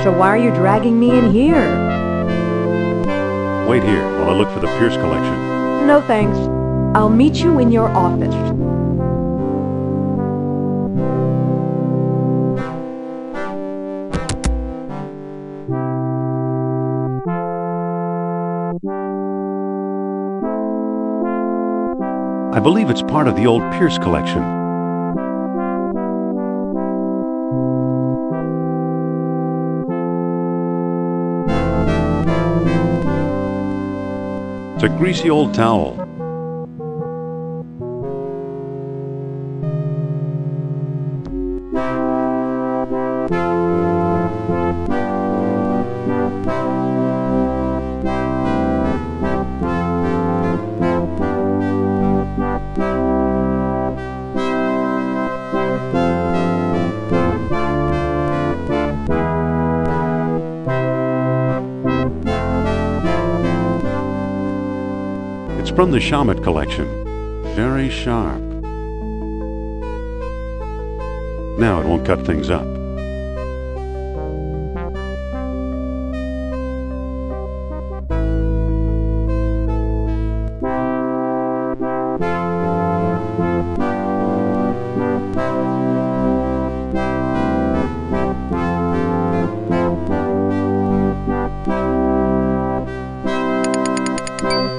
So why are you dragging me in here? Wait here while I look for the Pierce collection. No thanks. I'll meet you in your office. I believe it's part of the old Pierce collection. It's a greasy old towel. It's from the Shamet collection. Very sharp. Now it won't cut things up.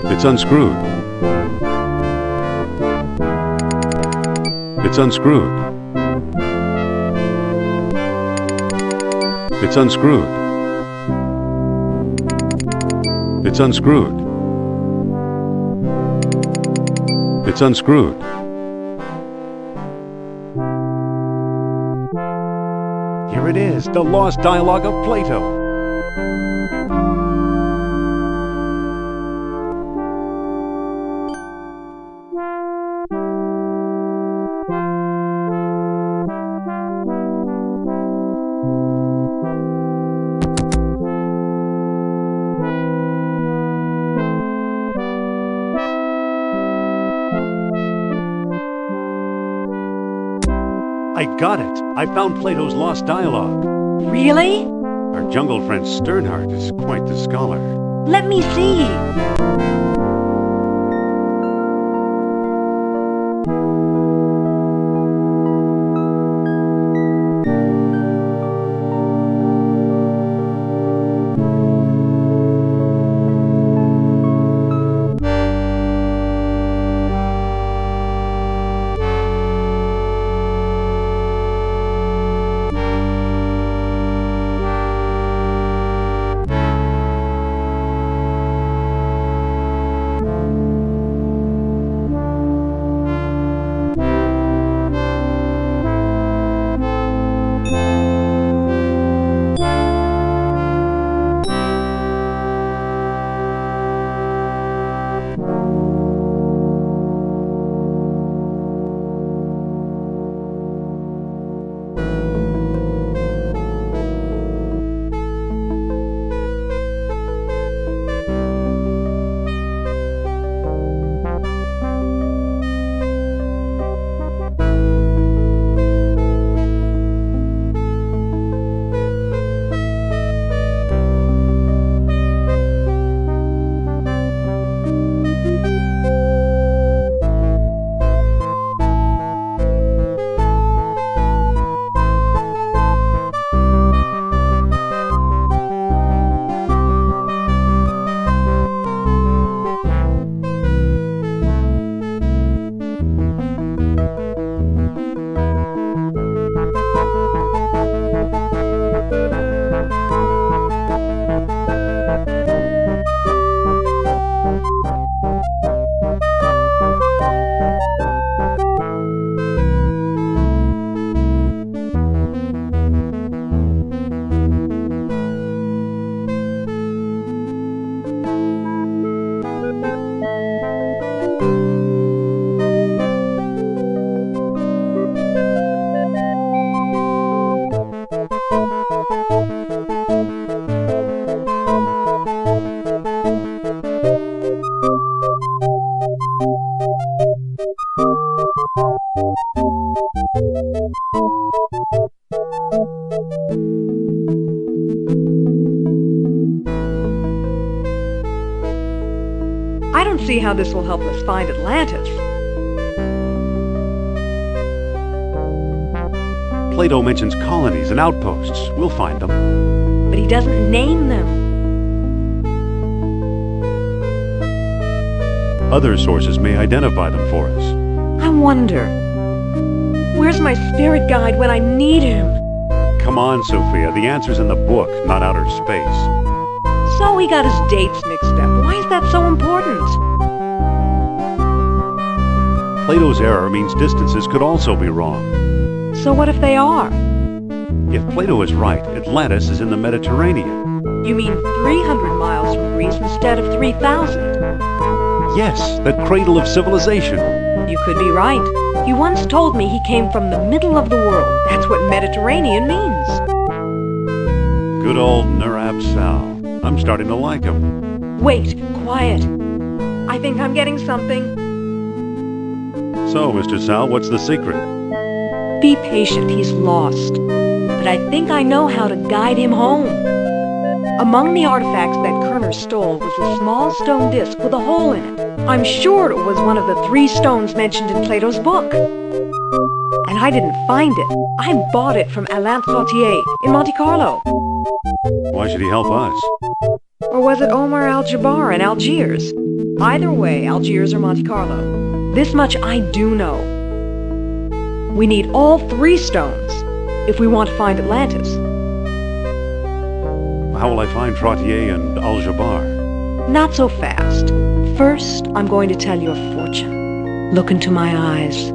It's unscrewed. It's unscrewed. It's unscrewed. It's unscrewed. It's unscrewed. Here it is, the Lost Dialogue of Plato. I got it. I found Plato's Lost Dialogue. Really? Our jungle friend Sternhardt is quite the scholar. Let me see. see how this will help us find Atlantis. Plato mentions colonies and outposts. We'll find them. But he doesn't name them. Other sources may identify them for us. I wonder, where's my spirit guide when I need him? Come on, Sophia. The answer's in the book, not outer space. So he got his dates mixed up. Why is that so important? Plato's error means distances could also be wrong. So what if they are? If Plato is right, Atlantis is in the Mediterranean. You mean 300 miles from Greece instead of 3,000? Yes, the cradle of civilization. You could be right. He once told me he came from the middle of the world. That's what Mediterranean means. Good old Nurab Sal. I'm starting to like him. Wait, quiet. I think I'm getting something. So, Mr. Sal, what's the secret? Be patient, he's lost. But I think I know how to guide him home. Among the artifacts that Kerner stole was a small stone disc with a hole in it. I'm sure it was one of the 3 stones mentioned in Plato's book. And I didn't find it. I bought it from Alain Trottier in Monte Carlo. Why should he help us? Or was it Omar Al-Jabbar in Algiers? Either way, Algiers or Monte Carlo. This much I do know. We need all 3 stones if we want to find Atlantis. How will I find Trottier and Al-Jabbar? Not so fast. First, I'm going to tell you a fortune. Look into my eyes.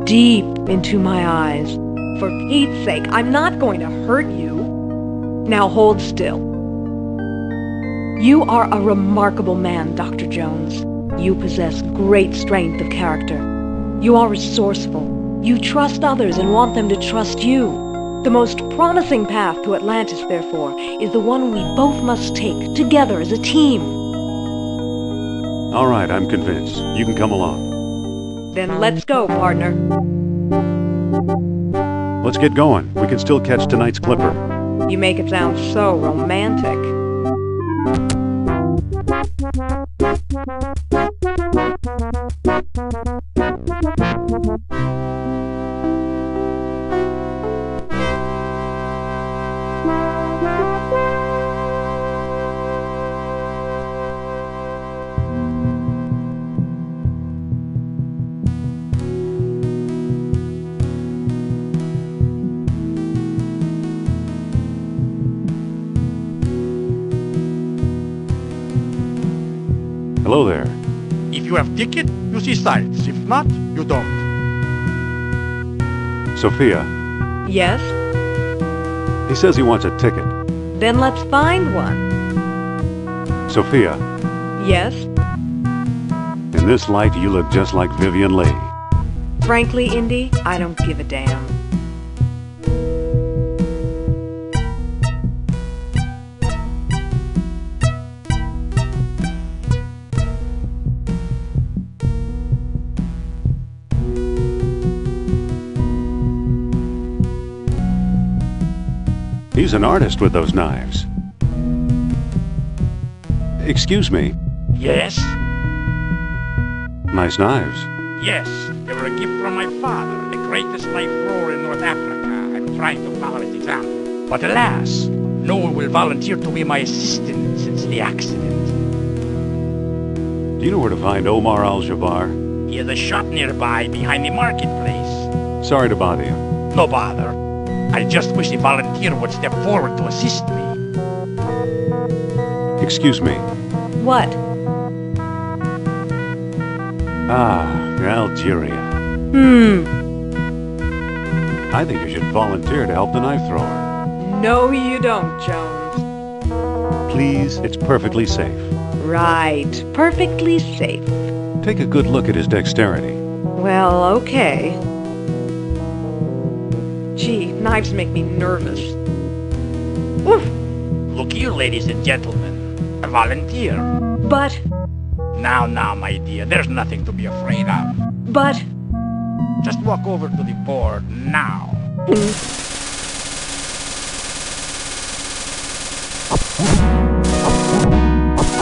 Deep into my eyes. For Pete's sake, I'm not going to hurt you. Now hold still. You are a remarkable man, Dr. Jones. You possess great strength of character. You are resourceful. You trust others and want them to trust you. The most promising path to Atlantis, therefore, is the one we both must take together as a team. All right, I'm convinced. You can come along. Then let's go, partner. Let's get going. We can still catch tonight's clipper. You make it sound so romantic. Hello there. If you have ticket, you see sights. If not, you don't. Sophia, Yes? he says he wants a ticket. Then let's find one. Sophia, Yes? in this light you look just like Vivian Leigh. Frankly, Indy, I don't give a damn. He's an artist with those knives. Excuse me. Yes? Nice knives. Yes. They were a gift from my father, the greatest knife thrower in North Africa. I'm trying to follow his example. But alas, no one will volunteer to be my assistant since the accident. Do you know where to find Omar Al-Jabbar? He has a shop nearby behind the marketplace. Sorry to bother you. No bother. I just wish a volunteer would step forward to assist me. Excuse me. What? Ah, Algeria. I think you should volunteer to help the knife thrower. No, you don't, Jones. Please, it's perfectly safe. Right. Perfectly safe. Take a good look at his dexterity. Well, okay. Gee, knives make me nervous. Oof! Look here, ladies and gentlemen. A volunteer. But, Now, my dear, there's nothing to be afraid of. but... Just walk over to the board now.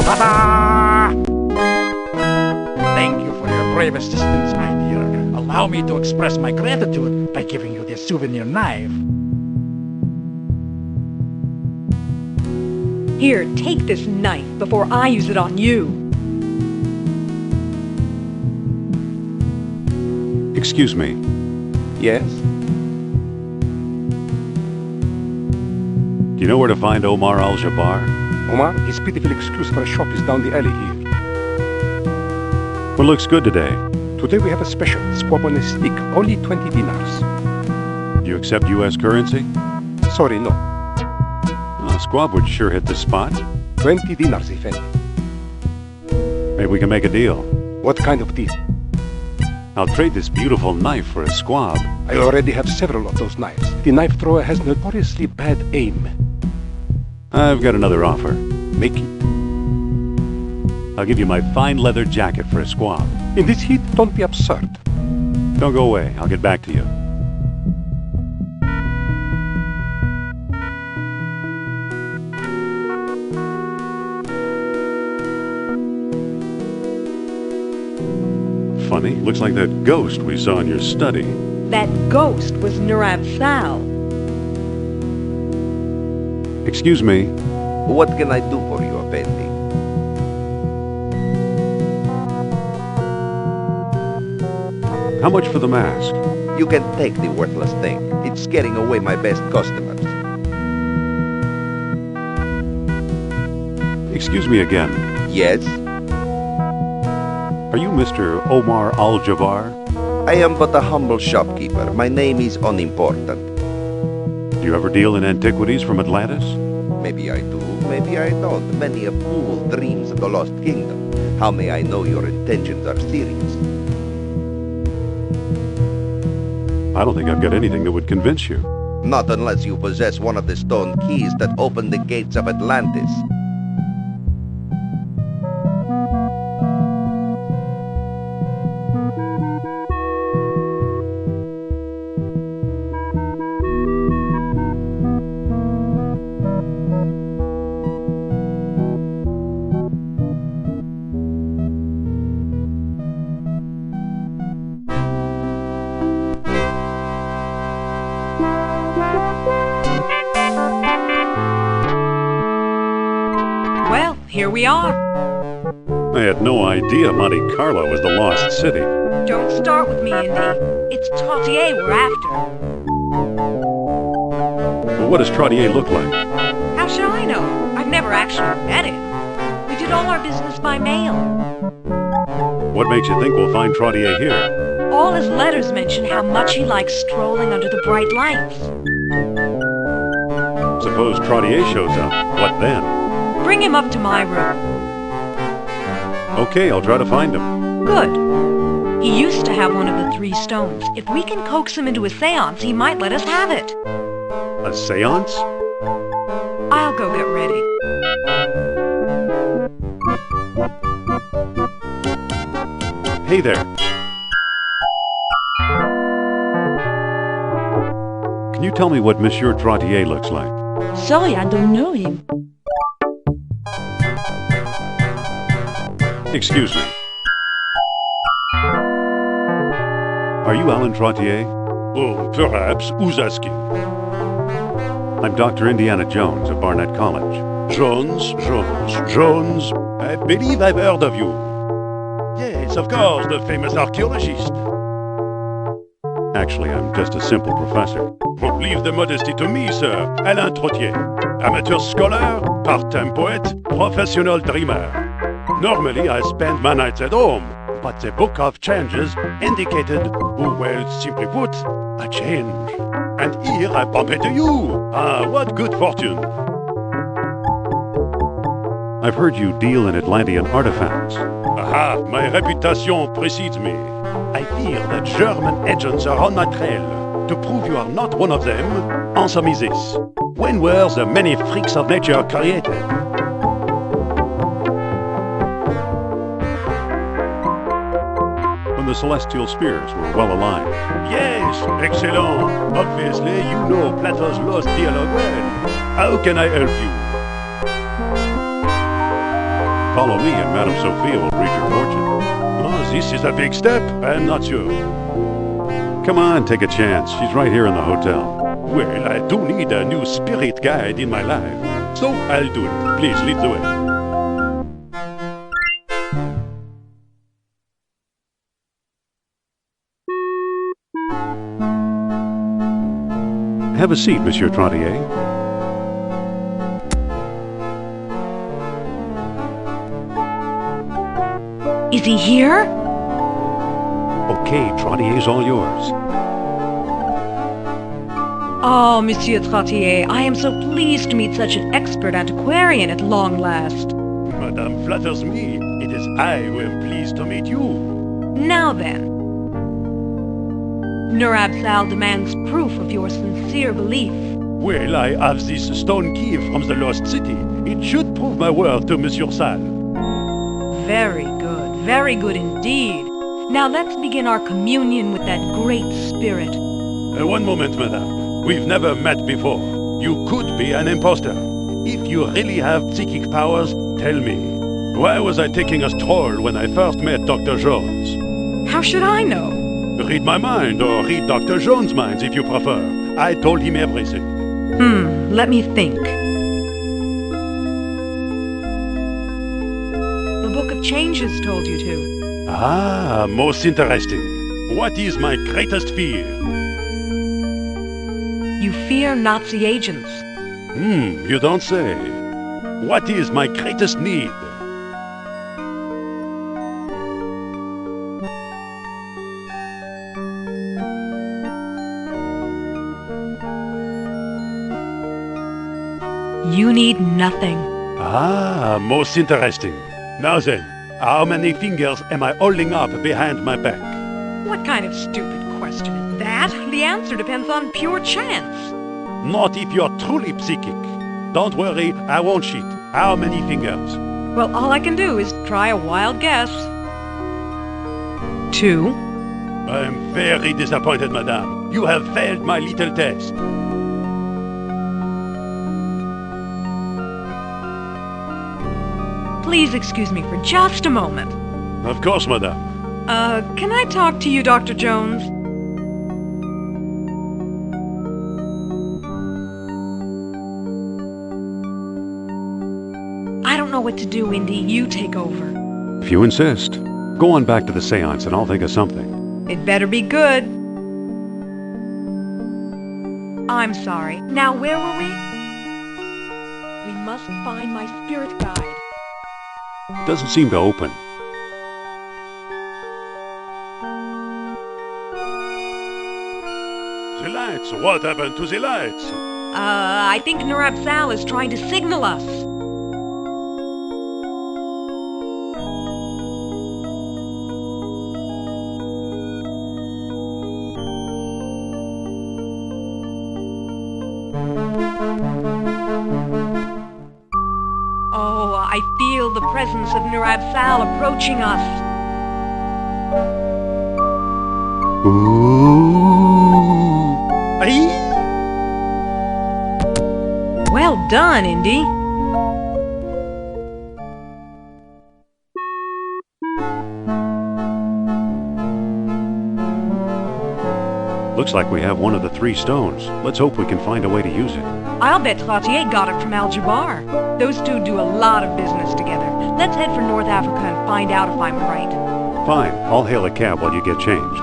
Ta-da! brave assistance, my dear. Allow me to express my gratitude by giving you this souvenir knife. Here, take this knife before I use it on you. Excuse me. Yes? Do you know where to find Omar Al-Jabbar? Omar, his pitiful excuse for a shop is down the alley here. What looks good today? Today we have a special, squab on a stick, only 20 dinars. Do you accept U.S. currency? Sorry, no. A squab would sure hit the spot. 20 dinars, if any. Maybe we can make a deal. What kind of deal? I'll trade this beautiful knife for a squab. I already have several of those knives. The knife thrower has notoriously bad aim. I've got another offer. Make it. I'll give you my fine leather jacket for a squab. In this heat, don't be absurd. Don't go away. I'll get back to you. Funny. Looks like that ghost we saw in your study. That ghost was Nurab Sal. Excuse me. What can I do for you, Effendi? How much for the mask? You can take the worthless thing. It's scaring away my best customers. Excuse me again. Yes? Are you Mr. Omar Al-Jabbar? I am but a humble shopkeeper. My name is unimportant. Do you ever deal in antiquities from Atlantis? Maybe I do, maybe I don't. Many a fool dreams of the Lost Kingdom. How may I know your intentions are serious? I don't think I've got anything that would convince you. Not unless you possess one of the stone keys that open the gates of Atlantis. Well, here we are. I had no idea Monte Carlo was the lost city. Don't start with me, Indy. It's Trottier we're after. But what does Trottier look like? How should I know? I've never actually met him. We did all our business by mail. What makes you think we'll find Trottier here? All his letters mention how much he likes strolling under the bright lights. Suppose Trottier shows up. What then? Bring him up to my room. Okay, I'll try to find him. Good. He used to have one of the 3 stones. If we can coax him into a seance, he might let us have it. A seance? I'll go get ready. Hey there. Can you tell me what Monsieur Trottier looks like? Sorry, I don't know him. Excuse me. Are you Alain Trottier? Oh, perhaps. Who's asking? I'm Dr. Indiana Jones of Barnett College. Jones. I believe I've heard of you. Yes, of course, the famous archaeologist. Actually, I'm just a simple professor. Oh, leave the modesty to me, sir. Alain Trottier. Amateur scholar, part-time poet, professional dreamer. Normally, I spend my nights at home, but the book of changes indicated, well, simply put, a change. And here I bump into you. Ah, what good fortune. I've heard you deal in Atlantean artifacts. Aha, my reputation precedes me. I fear that German agents are on my trail. To prove you are not one of them, answer me this. When were the many freaks of nature created? When the celestial spheres were well aligned. Yes, excellent. Obviously, you know Plato's Lost Dialogue well. How can I help you? Follow me and Madame Sophia will read your fortune. Oh, this is a big step. I'm not sure. Come on, take a chance. She's right here in the hotel. Well, I do need a new spirit guide in my life. So I'll do it. Please lead the way. Have a seat, Monsieur Trottier. Is he here? Okay, Trottier's all yours. Oh, Monsieur Trottier, I am so pleased to meet such an expert antiquarian at long last. Madame flatters me. It is I who am pleased to meet you. Now then, Nurab Sal demands proof of your sincere belief. Well, I have this stone key from the lost city. It should prove my word to Monsieur Sal. Very good indeed. Now let's begin our communion with that great spirit. One moment, madame. We've never met before. You could be an imposter. If you really have psychic powers, tell me. Why was I taking a stroll when I first met Dr. Jones? How should I know? Read my mind, or read Dr. Jones' minds if you prefer. I told him everything. Let me think. The Book of Changes told you to. Ah, most interesting. What is my greatest fear? You fear Nazi agents. You don't say. What is my greatest need? You need nothing. Ah, most interesting. Now then, how many fingers am I holding up behind my back? What kind of stupid question is that? The answer depends on pure chance. Not if you're truly psychic. Don't worry, I won't cheat. How many fingers? Well, all I can do is try a wild guess. 2. I'm very disappointed, madame. You have failed my little test. Please excuse me for just a moment. Of course, madame. Can I talk to you, Dr. Jones? I don't know what to do, Indy. You take over. If you insist. Go on back to the seance and I'll think of something. It better be good. I'm sorry. Now, where were we? We must find my spirit guide. It doesn't seem to open. The lights. What happened to the lights? I think Nurab Sal is trying to signal us. Oh, I feel the presence of Nurab Sal approaching us. Ooh. Aye? Well done, Indy. Looks like we have one of the 3 stones. Let's hope we can find a way to use it. I'll bet Trottier got it from Al-Jabbar. Those two do a lot of business together. Let's head for North Africa and find out if I'm right. Fine, I'll hail a cab while you get changed.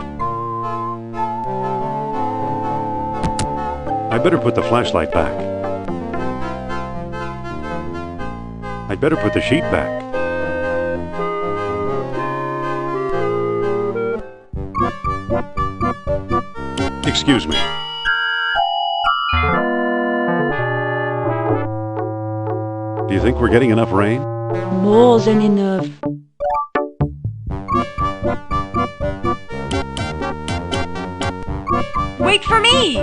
I'd better put the flashlight back. I'd better put the sheet back. Excuse me. Do you think we're getting enough rain? More than enough. Wait for me!